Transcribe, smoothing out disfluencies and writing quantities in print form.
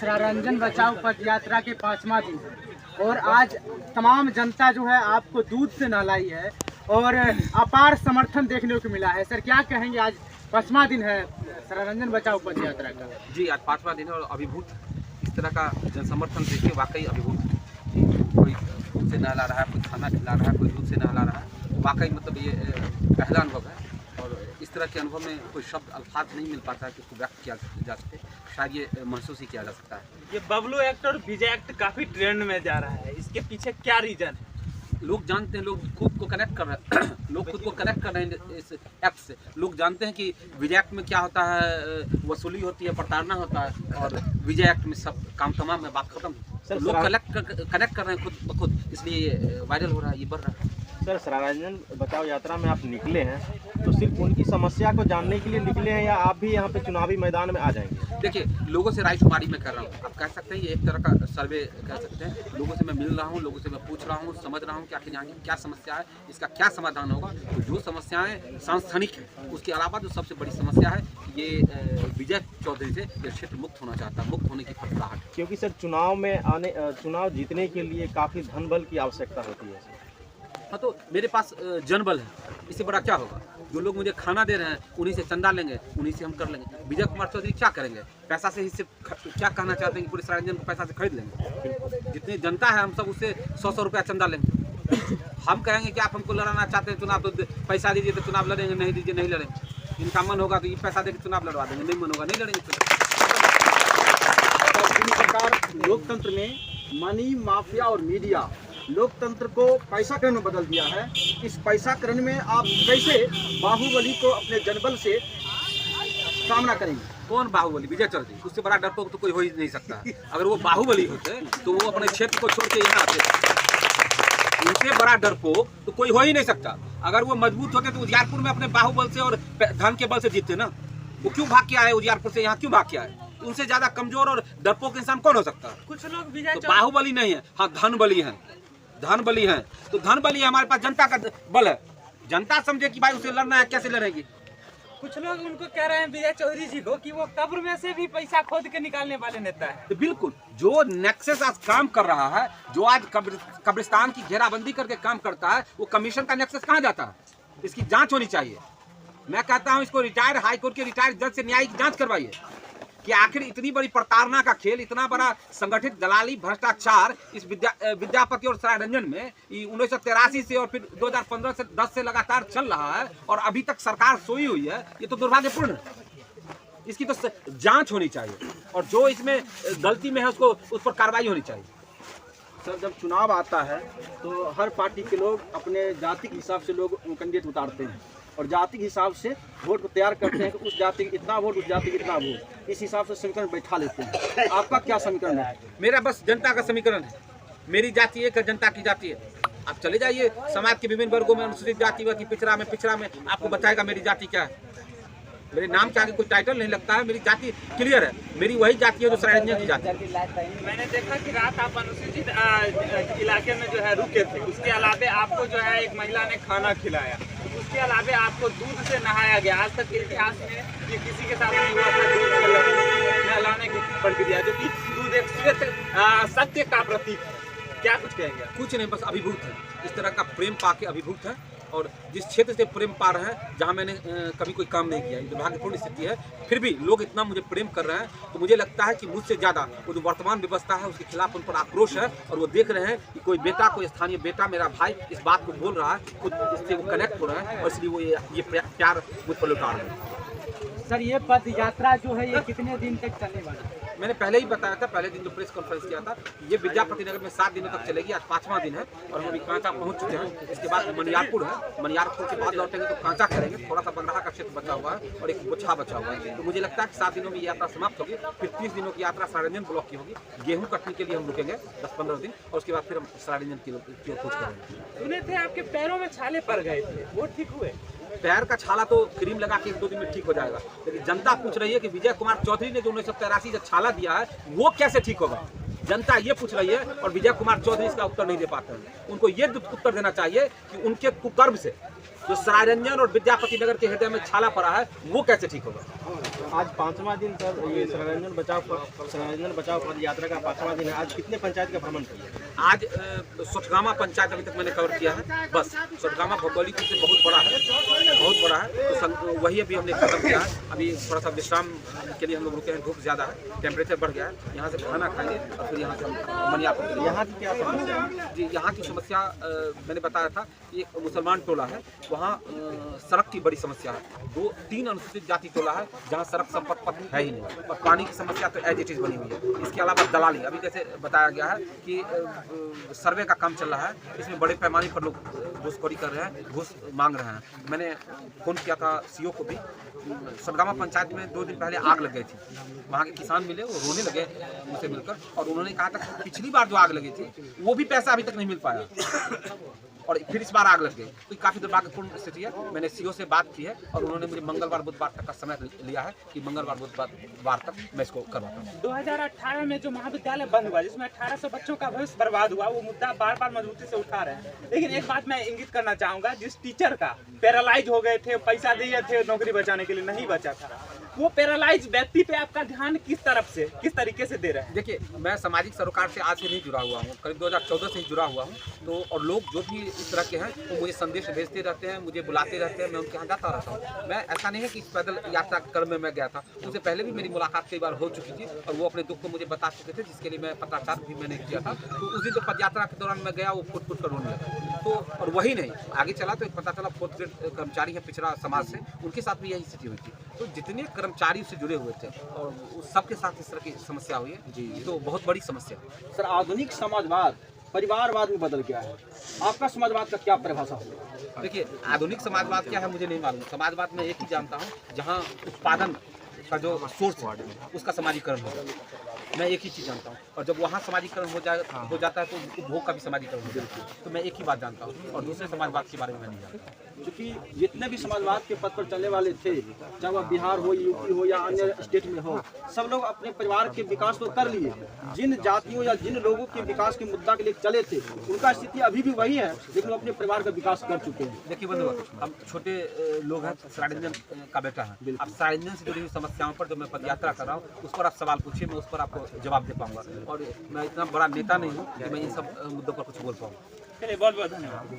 सरारंजन बचाओ पद यात्रा के 5वां दिन है और आज तमाम जनता जो है आपको दूध से नहलाई है और अपार समर्थन देखने को मिला है। सर क्या कहेंगे, आज 5वां दिन है सरारंजन बचाओ पद यात्रा का। जी आज 5वां दिन है और अभिभूत इस तरह का जन समर्थन देखिए वाकई अभिभूत। कोई दूध से नहला रहा है, कोई खाना खिला रहा है, कोई दूध से नहला रहा है, वाकई मतलब ये पहला अनुभव है और इस तरह के अनुभव में कोई शब्द अल्फाज नहीं मिल पाता है कि उसको व्यक्त किया जा सके, शायद ये महसूस ही किया जा सकता है। ये बबलू एक्ट और विजय एक्ट काफी ट्रेंड में जा रहा है, इसके पीछे क्या रीजन है? लोग जानते हैं, लोग खुद को कनेक्ट कर रहे हैं लोग खुद को कनेक्ट कर रहे हैं इस एक्ट से। लोग जानते हैं कि विजय एक्ट में क्या होता है, वसूली होती है, प्रताड़ना होता है और विजय एक्ट में सब काम तमाम है, बात खत्म। तो लोग कनेक्ट कर रहे हैं खुद ब खुद, इसलिए वायरल हो रहा है, ये बढ़ रहा है। सर सरारंजन बचाओ यात्रा में आप निकले हैं तो सिर्फ उनकी समस्या को जानने के लिए निकले हैं या आप भी यहाँ पे चुनावी मैदान में आ जाएंगे? देखिए, लोगों से रायशुमारी में कर रहा हूँ, आप कह सकते हैं ये एक तरह का सर्वे कह सकते हैं। लोगों से मैं मिल रहा हूँ, लोगों से मैं पूछ रहा हूँ, समझ रहा हूँ कि आखिर यहाँ की क्या समस्या है, इसका क्या समाधान होगा। तो जो समस्याएं सांस्थानिक है, उसके अलावा जो सबसे बड़ी समस्या है ये विजय चौधरी से ये क्षेत्र मुक्त होना चाहता है, मुक्त होने की फटफड़ाहट। क्योंकि सर चुनाव जीतने के लिए काफ़ी धन बल की आवश्यकता होती है। हाँ, तो मेरे पास जनबल है, इससे बड़ा क्या होगा। जो लोग मुझे खाना दे रहे हैं उन्हीं से चंदा लेंगे, उन्हीं से हम कर लेंगे। विजय कुमार चौधरी क्या करेंगे, पैसा से ही सिर्फ क्या कहना चाहते हैं कि पूरे सरारंजन को पैसा से खरीद लेंगे। जितनी जनता है हम सब उससे 100 रुपया चंदा लेंगे। हम कहेंगे कि आप हमको लड़ाना चाहते हैं चुनाव तो पैसा दीजिए तो चुनाव लड़ेंगे, नहीं दीजिए नहीं लड़ेंगे। इनका मन होगा तो ये पैसा देकर चुनाव लड़वा देंगे, नहीं मन होगा नहीं लड़ेंगे। लोकतंत्र में मनी माफिया और मीडिया लोकतंत्र को पैसा करण में बदल दिया है। इस पैसा करण में आप कैसे बाहुबली को अपने जनबल से सामना करेंगे? कौन बाहुबली? विजय चौधरी। उससे बड़ा डरपोक तो कोई हो ही नहीं सकता। अगर वो बाहुबली होते तो वो अपने क्षेत्र को छोड़ के यहाँ आते। उनसे बड़ा डरपोक तो कोई हो ही नहीं सकता। अगर वो मजबूत होते तो उजियारपुर में अपने बाहुबल से और धन के बल से जीतते ना। वो क्यों भाग के आए उजियारपुर से, यहाँ क्यों भाग के आए? उनसे ज्यादा कमजोर और डरपोक इंसान कौन हो सकता है? कुछ लोग विजय तो बाहुबली नहीं है, हाँ धन बली है, धन बली है। तो धन बली है, हमारे पास जनता का बल है। जनता समझे कि भाई उसे लड़ना है, कैसे लड़ेगी। कुछ लोग उनको कह रहे हैं विजय चौधरी जी को कि वो कब्र में से भी पैसा खोद के निकालने वाले नेता है। तो बिल्कुल, जो नेक्सस आज काम कर रहा है, जो आज कब्रिस्तान की घेराबंदी करके काम करता है, वो कमीशन का नेक्सस कहाँ जाता है? इसकी जांच होनी चाहिए। मैं कहता हूँ इसको रिटायर्ड हाईकोर्ट के रिटायर्ड जज से न्यायिक जांच करवाइए कि आखिर इतनी बड़ी प्रताड़ना का खेल, इतना बड़ा संगठित दलाली भ्रष्टाचार इस विद्यापति और सरारंजन में 1983 से और फिर 2015 से 10 से लगातार चल रहा है और अभी तक सरकार सोई हुई है। ये तो दुर्भाग्यपूर्ण है। इसकी तो जांच होनी चाहिए और जो इसमें गलती में है उसको उस पर कार्रवाई होनी चाहिए। सर जब चुनाव आता है तो हर पार्टी के लोग अपने जाति के हिसाब से लोग कैंडिडेट उतारते हैं और जाति के हिसाब से वोट को तैयार करते हैं कि उस जाति की इतना वोट, उस जाति की इतना वोट, इस हिसाब से समीकरण बैठा लेते हैं। आपका क्या समीकरण है? मेरा बस जनता का समीकरण है। मेरी जाति एक है, जनता की जाति है। आप चले जाइए समाज के विभिन्न वर्गों में, अनुसूचित जाति व पिछड़ा में आपको बताएगा मेरी जाति क्या है। मेरे नाम के आगे कोई टाइटल नहीं लगता है, मेरी जाति क्लियर है। मेरी वही जाति है जो सरारंजन की जाति है। मैंने देखा कि रात आप अनुसूचित इलाके में जो है रुके थे, उसके अलावे आपको जो है एक महिला ने खाना खिलाया, उसके अलावे आपको दूध से नहाया गया। आज तक के इतिहास में ये किसी के साथ नहीं हुआ था दूध से नहलाने की प्रक्रिया, जो कि दूध एक सत्य का प्रतीक है। क्या कुछ कहेंगे? कुछ नहीं, बस अभिभूत है। इस तरह का प्रेम पाके अभिभूत है और जिस क्षेत्र से प्रेम पा रहे हैं, जहाँ मैंने कभी कोई काम नहीं किया, दुर्भाग्यपूर्ण स्थिति है, फिर भी लोग इतना मुझे प्रेम कर रहे हैं तो मुझे लगता है कि मुझसे ज़्यादा वो जो वर्तमान व्यवस्था है उसके खिलाफ उन पर आक्रोश है और वो देख रहे हैं कि कोई बेटा, कोई स्थानीय बेटा, मेरा भाई इस बात को बोल रहा है, खुद इससे वो कनेक्ट हो रहा है और इसलिए वो ये प्यार मुझ पर लौटा रहे हैं। सर ये पद यात्रा जो है ये कितने दिन तक चलने वाला है? मैंने पहले ही बताया था, पहले दिन जो प्रेस कॉन्फ्रेंस किया था, ये विद्यापति नगर में 7 दिनों तक चलेगी। आज 5वां दिन है और हम अभी कांचा पहुंच चुके हैं। इसके बाद मनियारपुर है, मनियारपुर के बाद लौटेंगे तो कांचा करेंगे। थोड़ा सा बंगराहा का क्षेत्र बचा हुआ है और एक बोछा बचा हुआ है। तो मुझे लगता है कि 7 दिनों में ये यात्रा समाप्त होगी। फिर 30 दिनों की यात्रा सरारंजन ब्लॉक की होगी। गेहूँ कटने के लिए हम रुकेंगे 10-15 दिन और उसके बाद फिर हम सरारंजन की ओर कूच करेंगे। सुने थे आपके पैरों में छाले पड़ गए थे, वो ठीक हुए? पैर का छाला तो क्रीम लगा के 1-2 दिन में ठीक हो जाएगा, लेकिन जनता पूछ रही है कि विजय कुमार चौधरी ने जो 1983 से छाला दिया है वो कैसे ठीक होगा। जनता ये पूछ रही है और विजय कुमार चौधरी इसका उत्तर नहीं दे पाते हैं। उनको ये उत्तर देना चाहिए कि उनके कुकर्म से जो सरारंजन और विद्यापति नगर के हृदय में छाला पड़ा है वो कैसे ठीक होगा। आज 5वां दिन सर, ये शरणार्जन बचाओ पद यात्रा का 5वां दिन है। आज कितने पंचायत का भ्रमण किया? आज सोठगामा पंचायत अभी तक मैंने कवर किया है बस। सोठगामा भौगोलिक रूप से बहुत बड़ा है, तो वही अभी हमने खत्म किया है। अभी थोड़ा सा विश्राम के लिए हम लोग रुके हैं, धूप ज़्यादा है, टेम्परेचर बढ़ गया है। यहाँ से खाना खाएंगे और फिर यहाँ से हम मनियापुर के लिए। यहाँ की क्या समस्या है? जी, यहाँ की समस्या मैंने बताया था, एक मुसलमान टोला है, वहाँ सड़क की बड़ी समस्या है। 2-3 अनुसूचित जाति टोला है जहाँ सड़क संपर्क पथ है ही नहीं, और पानी की समस्या तो एज इट इज़ बनी हुई है। इसके अलावा दलाली, अभी जैसे बताया गया है कि सर्वे का काम चल रहा है, इसमें बड़े पैमाने पर लोग घूसखोरी कर रहे हैं, घूस मांग रहे हैं। मैंने फ़ोन किया था सीओ को भी। सोठगामा पंचायत में 2 दिन पहले आग लग गई थी, वहाँ के किसान मिले, वो रोने लगे मुझसे मिलकर, और उन्होंने कहा था कि पिछली बार जो आग लगी थी वो भी पैसा अभी तक नहीं मिल पाया और फिर इस बार आग लग गई। तो काफ़ी दुर्भाग्यपूर्ण स्थिति है। मैंने सीओ से बात की है और उन्होंने मुझे मंगलवार बुधवार तक का समय लिया है कि मंगलवार बुधवार तक मैं इसको करवाता हूँ। 2018 में जो महाविद्यालय बंद हुआ, जिसमें 1800 बच्चों का भविष्य बर्बाद हुआ, वो मुद्दा बार बार मजबूती से उठा रहे हैं। लेकिन एक बात मैं इंगित करना चाहूँगा, जिस टीचर का पैरालाइज हो गए थे, पैसा दिए थे नौकरी बचाने के लिए, नहीं बचा था, वो पैरालाइज व्यक्ति पे आपका ध्यान किस तरीके से दे रहे हैं? देखिए, मैं सामाजिक सरोकार से आज से नहीं जुड़ा हुआ हूँ, करीब 2014 से ही जुड़ा हुआ हूँ। तो और लोग जो भी इस तरह के हैं वो मुझे संदेश भेजते रहते हैं, मुझे बुलाते रहते हैं, मैं उनके यहाँ जाता रहता हूँ। मैं ऐसा नहीं है कि इस पैदल यात्रा क्रम में मैं गया था, उससे पहले भी मेरी मुलाकात कई बार हो चुकी थी और वो अपने दुख को मुझे बता चुके थे, जिसके लिए मैं पत्राचार भी मैंने किया था। तो उस दिन तो पदयात्रा के दौरान मैं गया, वो फुट कर रोने लगा। तो और वही नहीं, आगे चला तो एक पता चला 4th ग्रेड कर्मचारी है पिछड़ा समाज से, उनके साथ भी यही स्थिति हुई थी। तो जितने कर्मचारी से जुड़े हुए थे और सबके साथ इस तरह की समस्या हुई है जी, तो बहुत बड़ी समस्या है। सर, आधुनिक समाजवाद परिवारवाद में बदल गया है, आपका समाजवाद का क्या परिभाषा होगा? देखिए, आधुनिक समाजवाद क्या है मुझे नहीं मालूम। समाजवाद में एक ही जानता हूँ, जहाँ उत्पादन का जो सोर्स है उसका समाजीकरण होगा, मैं एक ही चीज़ जानता हूँ। और जब वहाँ समाजीकरण हो जाता है तो उपभोग का भी समाजीकरण हो जाता है। तो मैं एक ही बात जानता हूँ और दूसरे समाजवाद के बारे में मैं नहीं जानता। क्योंकि जितने भी समाजवाद के पथ पर चलने वाले थे, चाहे वह बिहार हो, यूपी हो या अन्य स्टेट में हो, सब लोग अपने परिवार के विकास तो कर लिए। जिन जातियों या जिन लोगों के विकास के मुद्दा के लिए चले थे, उनका स्थिति अभी भी वही है, लेकिन वो अपने परिवार का विकास कर चुके हैं। देखिए बंधु, हम छोटे लोग हैं, शरणार्जन का बेटा है। अब शरणार्जन से जुड़ी हुई समस्याओं पर जो मैं पदयात्रा कर रहा हूँ, उस पर आप सवाल पूछिए, मैं उस पर आपको जवाब दे पाऊंगा। और मैं इतना बड़ा नेता नहीं हूँ कि मैं इन सब मुद्दों पर कुछ बोल पाऊँ। चलिए, बहुत बहुत धन्यवाद।